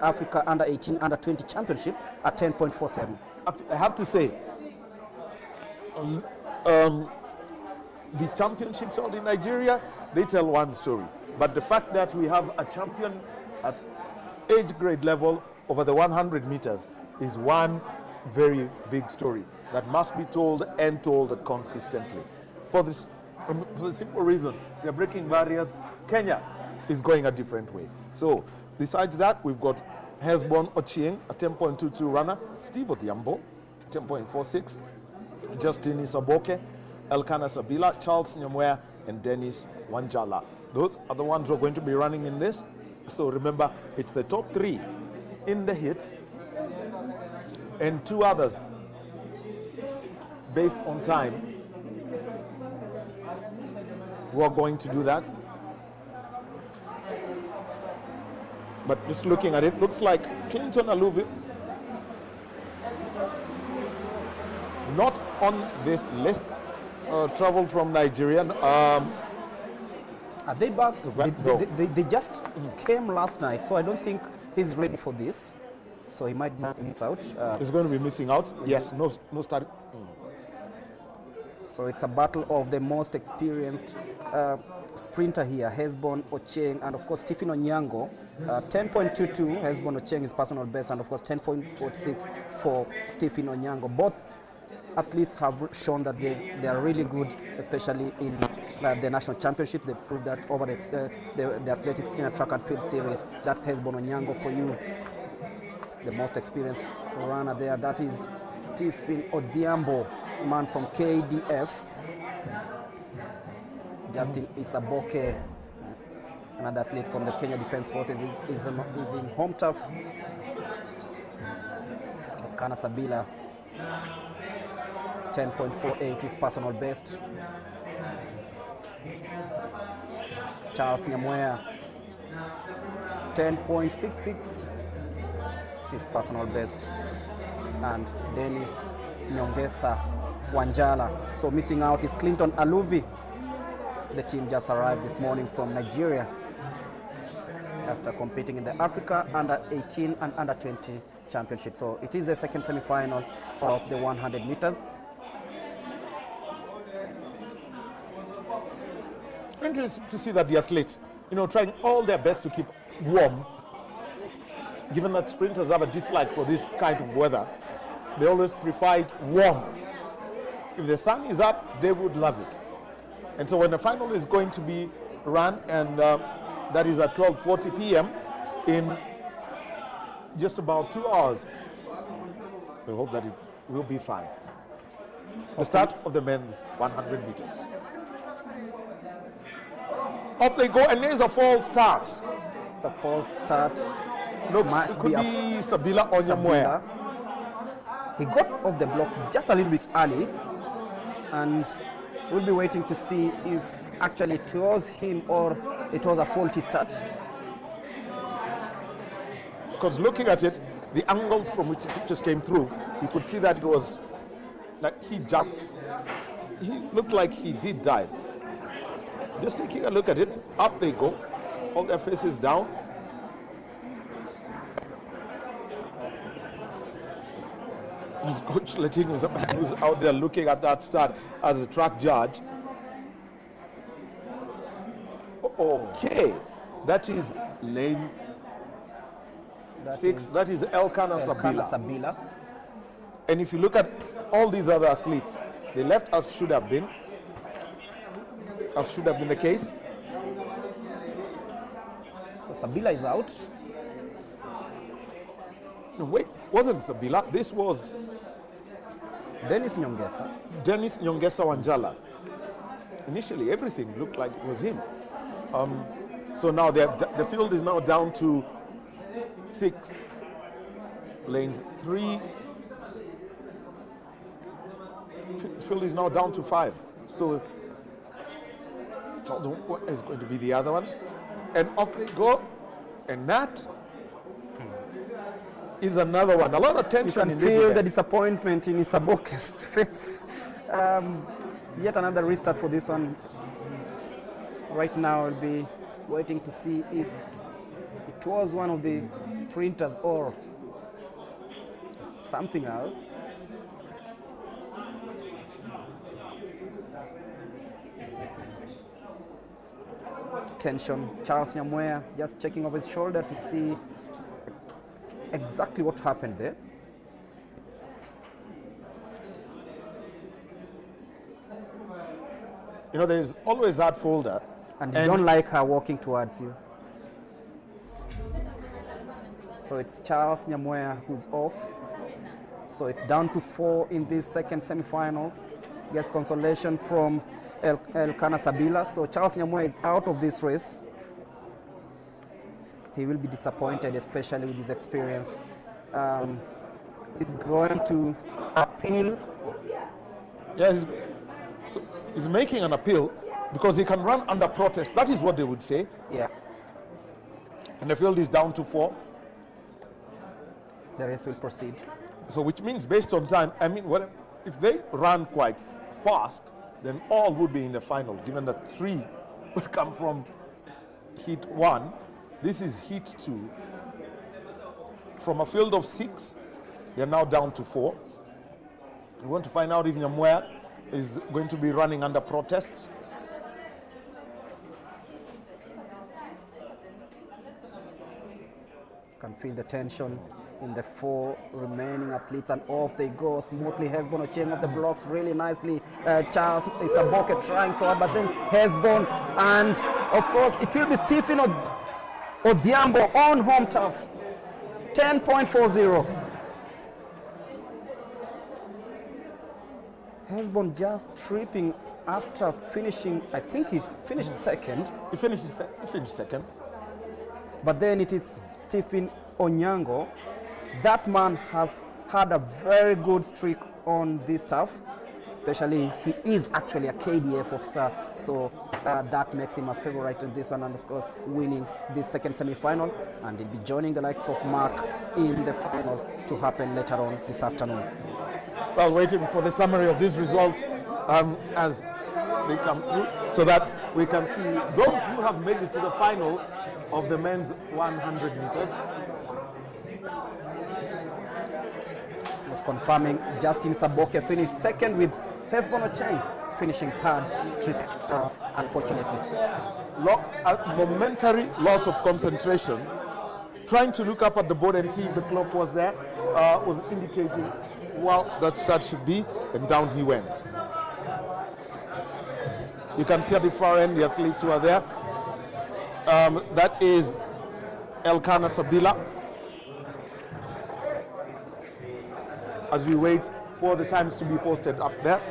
Africa Under-18, Under-20 Championship at 10.47. I have to say, the championships out in Nigeria, they tell one story. But the fact that we have a champion at age grade level over the 100 meters is one very big story that must be told and told consistently. For the simple reason, they're breaking barriers. Kenya is going a different way. So besides that, we've got Hesbon Ochieng, a 10.22 runner, Steve Odhiambo, 10.46, Justin Isaboke, Elkanah Sabila, Charles Nyamwea, and Dennis Wanjala. Those are the ones who are going to be running in this. So remember, it's the top 3 in the hits and 2 others based on time who are going to do that. But just looking at it, looks like Clinton Aluvi not on this list. Travel from Nigeria. Are they back? They just came last night, so I don't think he's ready for this. So he might miss out. He's going to be missing out. Yes, no start. So it's a battle of the most experienced sprinter here, Hesbon Ochieng, and of course Stephen Onyango. 10.22, Hesbon Ochieng is personal best, and of course 10.46 for Stephen Onyango. Both athletes have shown that they are really good, especially in the national championship. They proved that over the athletics Kenya track and field series. That's Hesbon Onyango for you, the most experienced runner there. That is Stephen Odhiambo, man from KDF. Justin Isaboke, another athlete from the Kenya Defence Forces, is in home turf. Elkanah Sabila, 10.48 is personal best. Charles Nyamwea, 10.66 is personal best. And Dennis Nyongesa Wanjala. So missing out is Clinton Aluvi. The team just arrived this morning from Nigeria after competing in the Africa Under-18 and Under-20 Championship. So it is the second semi-final of the 100 meters. It's interesting to see that the athletes, trying all their best to keep warm. Given that sprinters have a dislike for this kind of weather, they always prefer it warm. If the sun is up, they would love it. And so when the final is going to be run, and that is at 12:40 p.m. in just about 2 hours, we hope that it will be fine. The start of the men's 100 meters. Off they go, and there's a false start. It's a false start. It could be Sabila Onyamwea. He got off the blocks just a little bit early, and we'll be waiting to see if actually it was him or it was a faulty start. Because looking at it, the angle from which the pictures came through, you could see that it was like he jumped. He looked like he did dive. Just taking a look at it, up they go, all their faces down. His coach letting his man who's out there looking at that start as a track judge. Okay, that is lane 6. That is Elkanah Sabila. And if you look at all these other athletes, they left as should have been the case. So Sabila is out. No, wait, wasn't Sabila. This was Dennis Nyongesa. Dennis Nyongesa Wanjala. Initially, everything looked like it was him. So now the field is now down to 6. Lane 3. Field is now down to 5. So Charles is going to be the other one. And off they go. And that is another one. A lot of tension in this. You can feel the disappointment in Isaboke's face. Yet another restart for this one. Right now, I'll be waiting to see if it it was one of the sprinters or something else. Tension. Charles Nyamweya just checking over his shoulder to see exactly what happened there. You know, there's always that folder. And you don't like her walking towards you. So it's Charles Nyamweya who's off. So it's down to 4 in this second semi-final. Gets consolation from Elkanah Sabila. So Charles Nyamweya is out of this race. He will be disappointed, especially with his experience. He's going to appeal. Yeah, he's making an appeal because he can run under protest. That is what they would say. Yeah. And the field is down to 4. The race will proceed. So which means based on time, I mean, if they run quite fast, then all would be in the final, given that 3 would come from heat 1. This is heat 2. From a field of 6, they're now down to 4. We want to find out if Nyamweya is going to be running under protest. Can feel the tension in the 4 remaining athletes, and off they go smoothly. Hesbon Ochieng off the blocks really nicely. Charles Isaboke trying so hard, but then Hesbon, and of course it will be Stephen Odhiambo on home turf. 10.40. Hesbon just tripping after finishing, I think he finished second. He finished second. But then it is Stephen Onyango. That man has had a very good streak on this turf, especially he is actually a KDF officer, so that makes him a favorite in this one, and of course winning this second semi-final, and he'll be joining the likes of Mark in the final to happen later on this afternoon. Well, waiting for the summary of these results as they come through, so that we can see those who have made it to the final of the men's 100 meters. Was confirming Justin Saboke finished second, with Hesbon Ochieng finishing third, tripping off, unfortunately. A momentary loss of concentration, trying to look up at the board and see if the clock was there, was indicating, well, that start should be, and down he went. You can see at the far end the athletes who are there. That is Elkanah Sabila. As we wait for the times to be posted up there.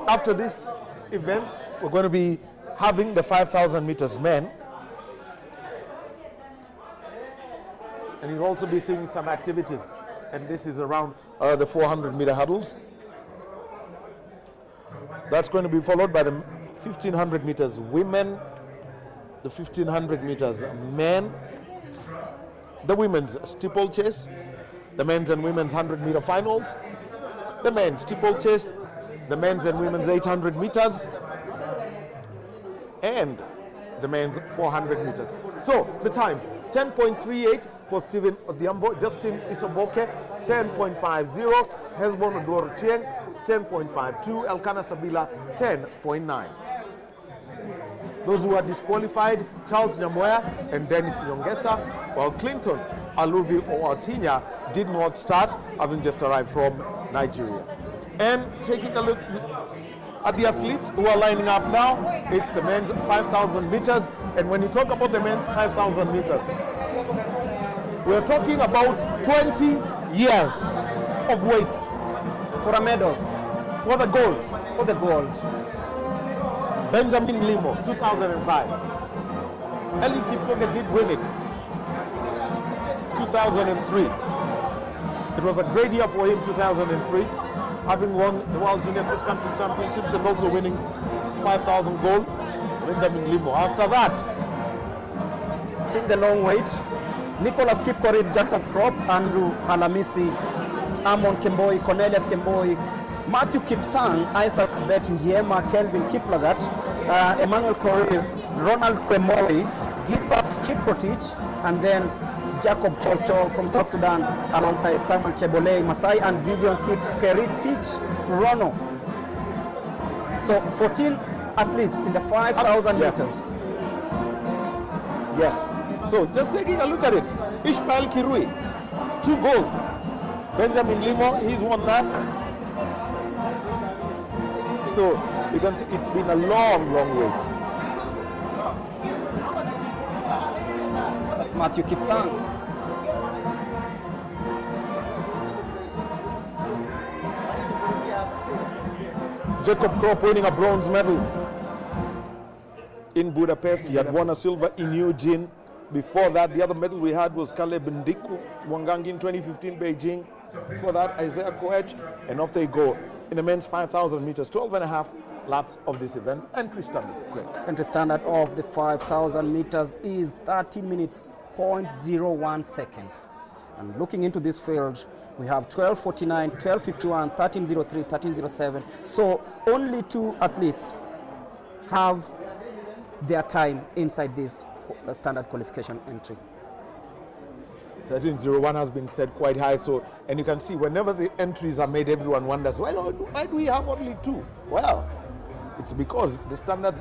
After this event, we're going to be having the 5,000 meters men. And you'll also be seeing some activities. And this is around the 400 meter hurdles. That's going to be followed by the 1,500 meters women, the 1,500 meters men, the women's steeplechase, the men's and women's 100 meter finals, the men's steeplechase, the men's and women's 800 meters, and the men's 400 meters. So the times: 10.38 for Stephen Odhiambo, Justin Isaboke, 10.50, Hesbon Ochieng, 10.52, Elkanah Sabila, 10.9. Those who are disqualified: Charles Nyamweya and Dennis Nyongesa, while Clinton Aluvi Oatinya did not start, having just arrived from Nigeria. And taking a look at the athletes who are lining up now, it's the men's 5,000 meters. And when you talk about the men's 5,000 meters, we're talking about 20 years of wait For a medal, for the gold. for the gold. Benjamin Limo, 2005. Eli Kipchoge did win it, 2003. It was a great year for him, 2003, having won the World Junior Cross Country Championships and also winning 5,000 gold. Benjamin Limo. After that, Still the long wait. Nicholas Kipkorir, Jacob Krop, Andrew Halamisi, Amon Kemboi, Cornelius Kemboi, Matthew Kipsang, Isaac Bet Ndiema, Kelvin Kiplagat, Emmanuel Korir, Ronald Kwemoi, Gilbert Kiprotich, and then Jacob Chorchor from South Sudan alongside Samuel Chebole Masai and Gideon Keritich Rono. So 14 athletes in the 5,000 Yes. meters. Yes. So just taking a look at it. Ishmael Kirui, 2 gold. Benjamin Limo, he's won that. So you can see it's been a long, long wait. That's Matthew Kipsang. Jacob Krop winning a bronze medal in Budapest. He had won a silver in Eugene. Before that, the other medal we had was Caleb Ndiku Mwangangi in 2015 Beijing. Before that, Isaiah Koech, and off they go in the men's 5,000 meters, 12 and a half laps of this event. Entry standard. Great. Entry standard of the 5,000 meters is 30 minutes, 0.01 seconds. And looking into this field, we have 12:49, 12:51, 13:03, 13:07. So only 2 athletes have their time inside this standard qualification entry. 13:01 has been set quite high. So, and you can see whenever the entries are made, everyone wonders, why do we have only 2? Well, it's because the standards